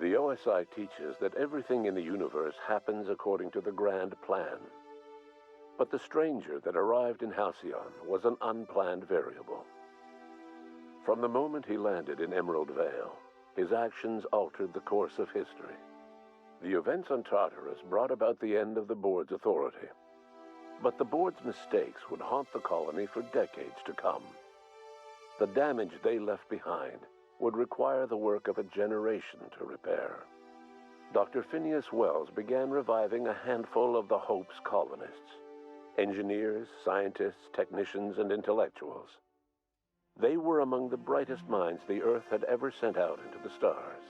The OSI teaches that everything in the universe happens according to the grand plan. But the stranger that arrived in Halcyon was an unplanned variable. From the moment he landed in Emerald Vale, his actions altered the course of history. The events on Tartarus brought about the end of the board's authority. But the board's mistakes would haunt the colony for decades to come. The damage they left behind would require the work of a generation to repair. Dr. Phineas Wells began reviving a handful of the Hope's colonists: engineers, scientists, technicians, and intellectuals. They were among the brightest minds the Earth had ever sent out into the stars.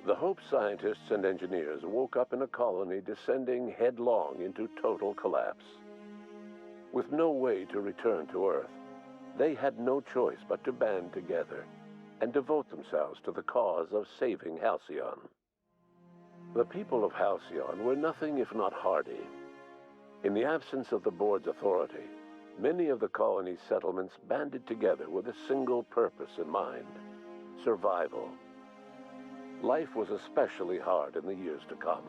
The Hope scientists and engineers woke up in a colony descending headlong into total collapse. With no way to return to Earth, they had no choice but to band together and devote themselves to the cause of saving Halcyon. The people of Halcyon were nothing if not hardy. In the absence of the board's authority, many of the colony's settlements banded together with a single purpose in mind: survival. Life was especially hard in the years to come.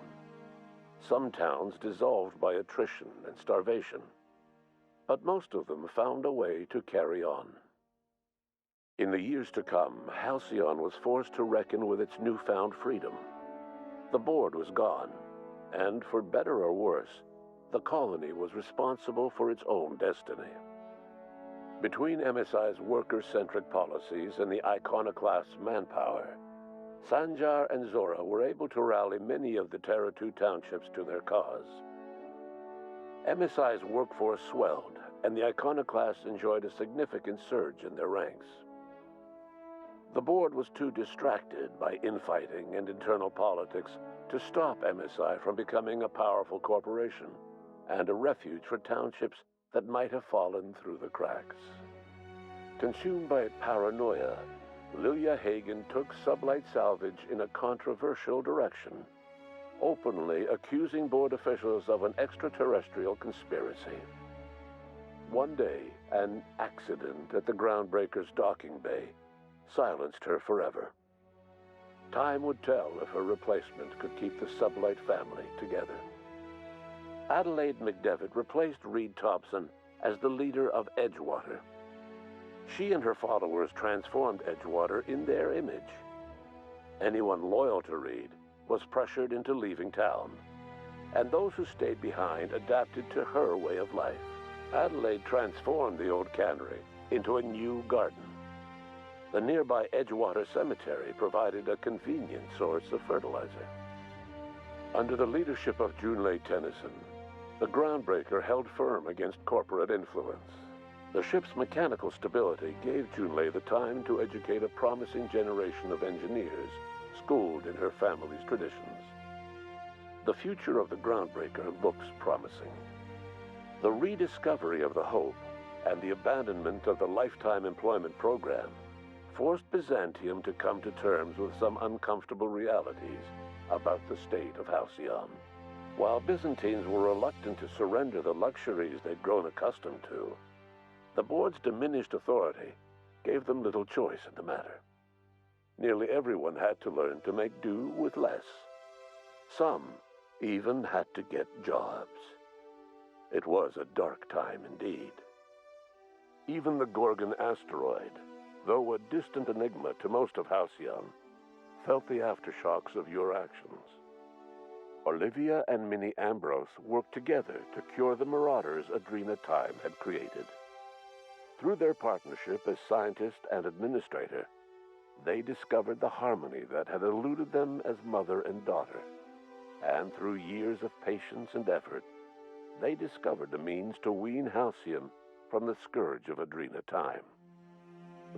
Some towns dissolved by attrition and starvation, but most of them found a way to carry on. In the years to come, Halcyon was forced to reckon with its newfound freedom. The board was gone, and for better or worse, the colony was responsible for its own destiny. Between MSI's worker-centric policies and the iconoclast's manpower, Sanjar and Zora were able to rally many of the Terra 2 townships to their cause. MSI's workforce swelled, and the iconoclasts enjoyed a significant surge in their ranks. The board was too distracted by infighting and internal politics to stop MSI from becoming a powerful corporation and a refuge for townships that might have fallen through the cracks. Consumed by paranoia, Lilia Hagen took Sublight Salvage in a controversial direction, openly accusing board officials of an extraterrestrial conspiracy. One day, an accident at the Groundbreaker's docking bay silenced her forever. Time would tell if her replacement could keep the Sublight family together. Adelaide McDevitt replaced Reed Thompson as the leader of Edgewater. She and her followers transformed Edgewater in their image. Anyone loyal to Reed was pressured into leaving town, and those who stayed behind adapted to her way of life. Adelaide transformed the old cannery into a new garden. The nearby Edgewater Cemetery provided a convenient source of fertilizer. Under the leadership of Junlei Tennyson, the Groundbreaker held firm against corporate influence. The ship's mechanical stability gave Junlei the time to educate a promising generation of engineers schooled in her family's traditions. The future of the Groundbreaker looks promising. The rediscovery of the Hope and the abandonment of the lifetime employment program forced Byzantium to come to terms with some uncomfortable realities about the state of Halcyon. While Byzantines were reluctant to surrender the luxuries they'd grown accustomed to, the board's diminished authority gave them little choice in the matter. Nearly everyone had to learn to make do with less. Some even had to get jobs. It was a dark time indeed. Even the Gorgon asteroid, though a distant enigma to most of Halcyon, felt the aftershocks of your actions. Olivia and Minnie Ambrose worked together to cure the marauders Adrena Time had created. Through their partnership as scientist and administrator, they discovered the harmony that had eluded them as mother and daughter. And through years of patience and effort, they discovered a means to wean Halcyon from the scourge of Adrena Time.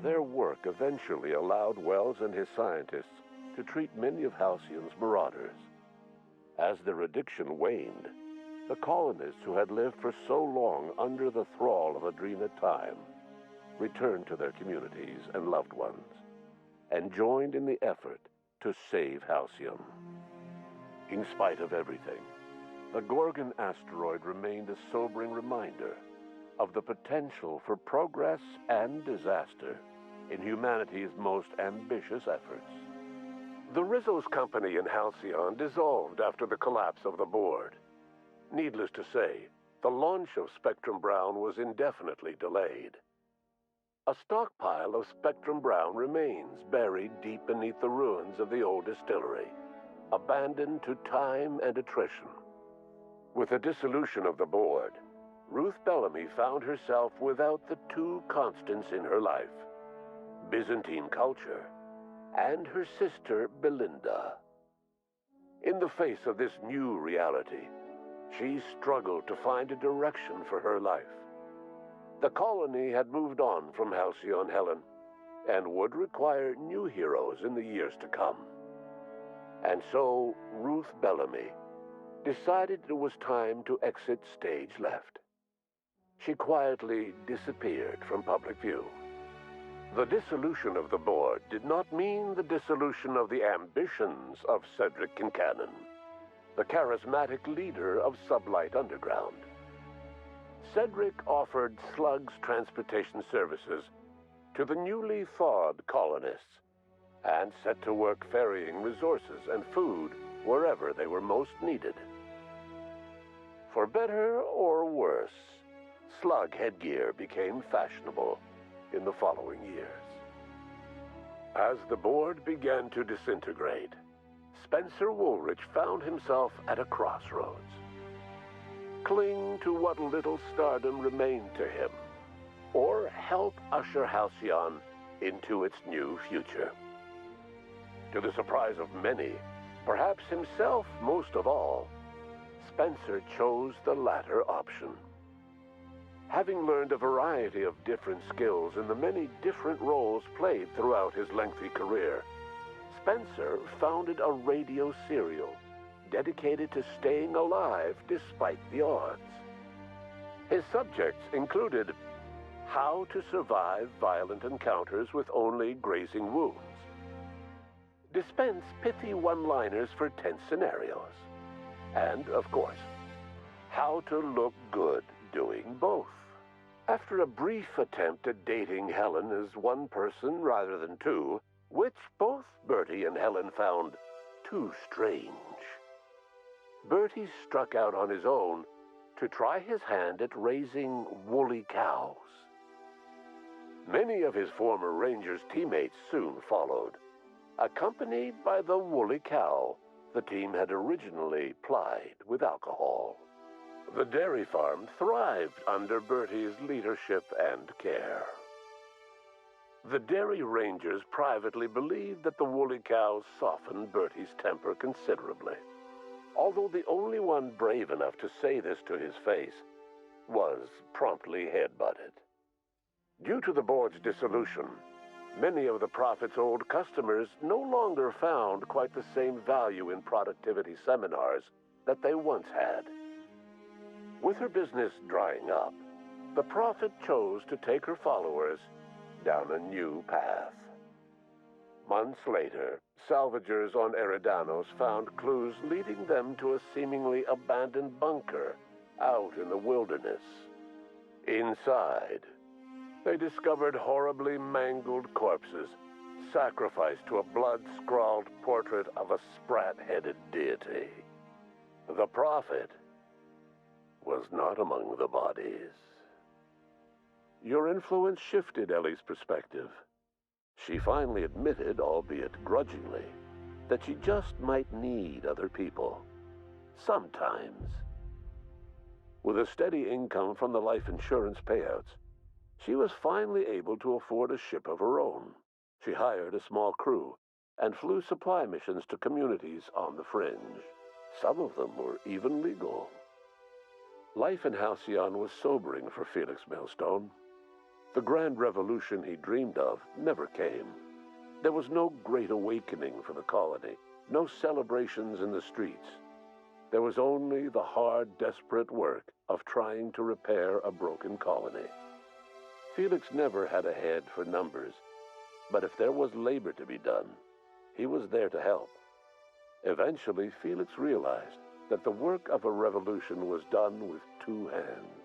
Their work eventually allowed Wells and his scientists to treat many of Halcyon's marauders. As their addiction waned, the colonists who had lived for so long under the thrall of Adrena Time returned to their communities and loved ones, and joined in the effort to save Halcyon. In spite of everything, the Gorgon asteroid remained a sobering reminder of the potential for progress and disaster in humanity's most ambitious efforts. The Rizzo's company in Halcyon dissolved after the collapse of the board. Needless to say, the launch of Spectrum Brown was indefinitely delayed. A stockpile of Spectrum Brown remains buried deep beneath the ruins of the old distillery, abandoned to time and attrition. With the dissolution of the board, Ruth Bellamy found herself without the two constants in her life: Byzantine culture and her sister Belinda. In the face of this new reality, she struggled to find a direction for her life. The colony had moved on from Halcyon Helen and would require new heroes in the years to come. And so Ruth Bellamy decided it was time to exit stage left. She quietly disappeared from public view. The dissolution of the board did not mean the dissolution of the ambitions of Cedric Kincannon, the charismatic leader of Sublight Underground. Cedric offered Slugs transportation services to the newly thawed colonists and set to work ferrying resources and food wherever they were most needed. For better or worse, slug headgear became fashionable in the following years. As the board began to disintegrate, Spencer Woolrich found himself at a crossroads. Cling to what little stardom remained to him, or help usher Halcyon into its new future. To the surprise of many, perhaps himself most of all, Spencer chose the latter option. Having learned a variety of different skills in the many different roles played throughout his lengthy career, Spencer founded a radio serial dedicated to staying alive despite the odds. His subjects included how to survive violent encounters with only grazing wounds, dispense pithy one-liners for tense scenarios, and, of course, how to look good doing both. After a brief attempt at dating Helen as one person rather than two, which both Bertie and Helen found too strange, Bertie struck out on his own to try his hand at raising woolly cows. Many of his former Rangers teammates soon followed, accompanied by the woolly cow the team had originally plied with alcohol. The dairy farm thrived under Bertie's leadership and care. The Dairy Rangers privately believed that the woolly cows softened Bertie's temper considerably, although the only one brave enough to say this to his face was promptly headbutted. Due to the board's dissolution, many of the Prophet's old customers no longer found quite the same value in productivity seminars that they once had. With her business drying up, the Prophet chose to take her followers down a new path. Months later, salvagers on Eridanos found clues leading them to a seemingly abandoned bunker out in the wilderness. Inside, they discovered horribly mangled corpses, sacrificed to a blood-scrawled portrait of a sprat-headed deity. The Prophet was not among the bodies. Your influence shifted Ellie's perspective. She finally admitted, albeit grudgingly, that she just might need other people. Sometimes. With a steady income from the life insurance payouts, she was finally able to afford a ship of her own. She hired a small crew and flew supply missions to communities on the fringe. Some of them were even legal. Life in Halcyon was sobering for Felix Millstone. The grand revolution he dreamed of never came. There was no great awakening for the colony, no celebrations in the streets. There was only the hard, desperate work of trying to repair a broken colony. Felix never had a head for numbers, but if there was labor to be done, he was there to help. Eventually, Felix realized that the work of a revolution was done with two hands.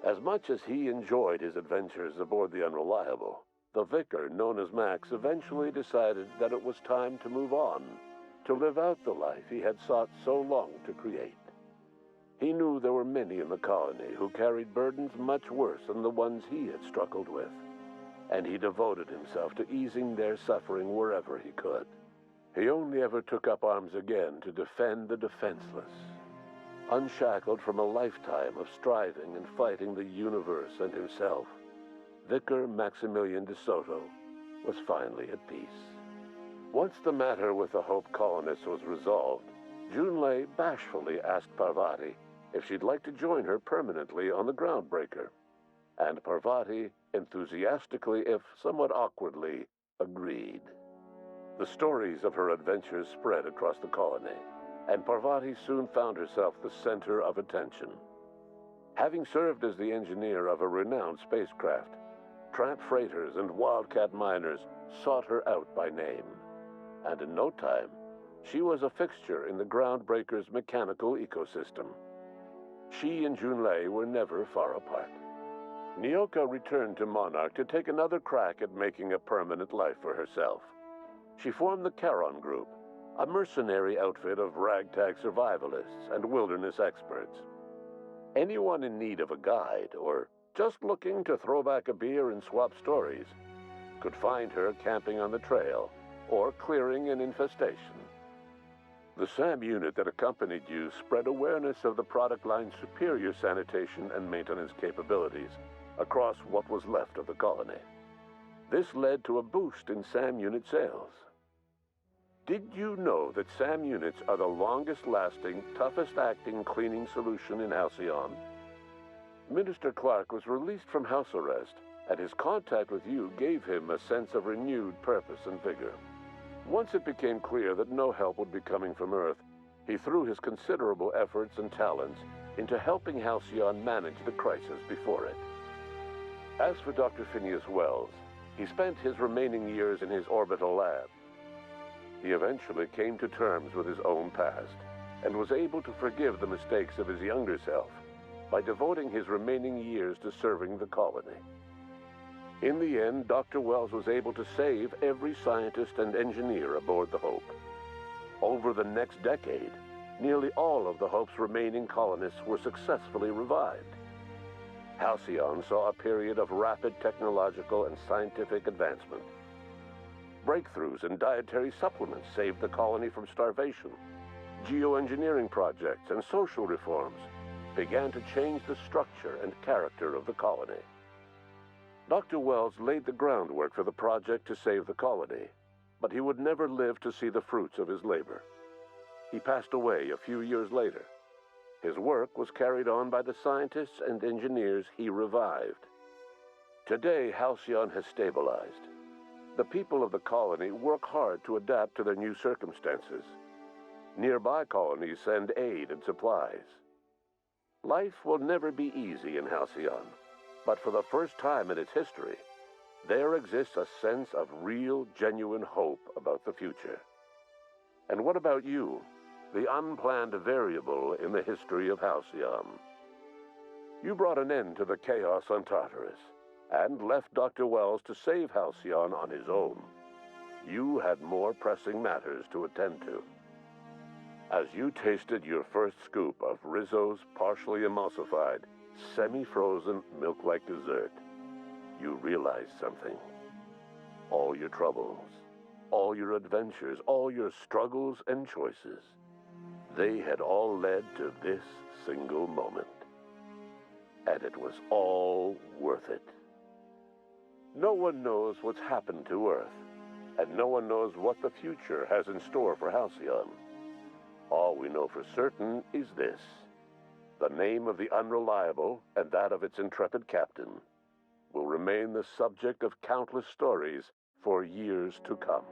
As much as he enjoyed his adventures aboard the Unreliable, the vicar, known as Max, eventually decided that it was time to move on, to live out the life he had sought so long to create. He knew there were many in the colony who carried burdens much worse than the ones he had struggled with, and he devoted himself to easing their suffering wherever he could. He only ever took up arms again to defend the defenseless. Unshackled from a lifetime of striving and fighting the universe and himself, Vicar Maximilian de Soto was finally at peace. Once the matter with the Hope colonists was resolved, Junlei bashfully asked Parvati if she'd like to join her permanently on the Groundbreaker, and Parvati enthusiastically, if somewhat awkwardly, agreed. The stories of her adventures spread across the colony, and Parvati soon found herself the center of attention. Having served as the engineer of a renowned spacecraft, tramp freighters and wildcat miners sought her out by name, and in no time, she was a fixture in the Groundbreaker's mechanical ecosystem. She and Junlei were never far apart. Nyoka returned to Monarch to take another crack at making a permanent life for herself. She formed the Charon Group, a mercenary outfit of ragtag survivalists and wilderness experts. Anyone in need of a guide, or just looking to throw back a beer and swap stories, could find her camping on the trail or clearing an infestation. The SAM unit that accompanied you spread awareness of the product line's superior sanitation and maintenance capabilities across what was left of the colony. This led to a boost in SAM unit sales. Did you know that SAM units are the longest-lasting, toughest-acting cleaning solution in Halcyon? Minister Clark was released from house arrest, and his contact with you gave him a sense of renewed purpose and vigor. Once it became clear that no help would be coming from Earth, he threw his considerable efforts and talents into helping Halcyon manage the crisis before it. As for Dr. Phineas Wells, he spent his remaining years in his orbital lab. He eventually came to terms with his own past and was able to forgive the mistakes of his younger self by devoting his remaining years to serving the colony. In the end, Dr. Wells was able to save every scientist and engineer aboard the Hope. Over the next decade, nearly all of the Hope's remaining colonists were successfully revived. Halcyon saw a period of rapid technological and scientific advancement. Breakthroughs in dietary supplements saved the colony from starvation. Geoengineering projects and social reforms began to change the structure and character of the colony. Dr. Wells laid the groundwork for the project to save the colony, but he would never live to see the fruits of his labor. He passed away a few years later. His work was carried on by the scientists and engineers he revived. Today, Halcyon has stabilized. The people of the colony work hard to adapt to their new circumstances. Nearby colonies send aid and supplies. Life will never be easy in Halcyon, but for the first time in its history, there exists a sense of real, genuine hope about the future. And what about you, the unplanned variable in the history of Halcyon? You brought an end to the chaos on Tartarus, and left Dr. Wells to save Halcyon on his own. You had more pressing matters to attend to. As you tasted your first scoop of Rizzo's partially emulsified, semi-frozen milk-like dessert, you realized something. All your troubles, all your adventures, all your struggles and choices, they had all led to this single moment. And it was all worth it. No one knows what's happened to Earth, and no one knows what the future has in store for Halcyon. All we know for certain is this: the name of the Unreliable and that of its intrepid captain will remain the subject of countless stories for years to come.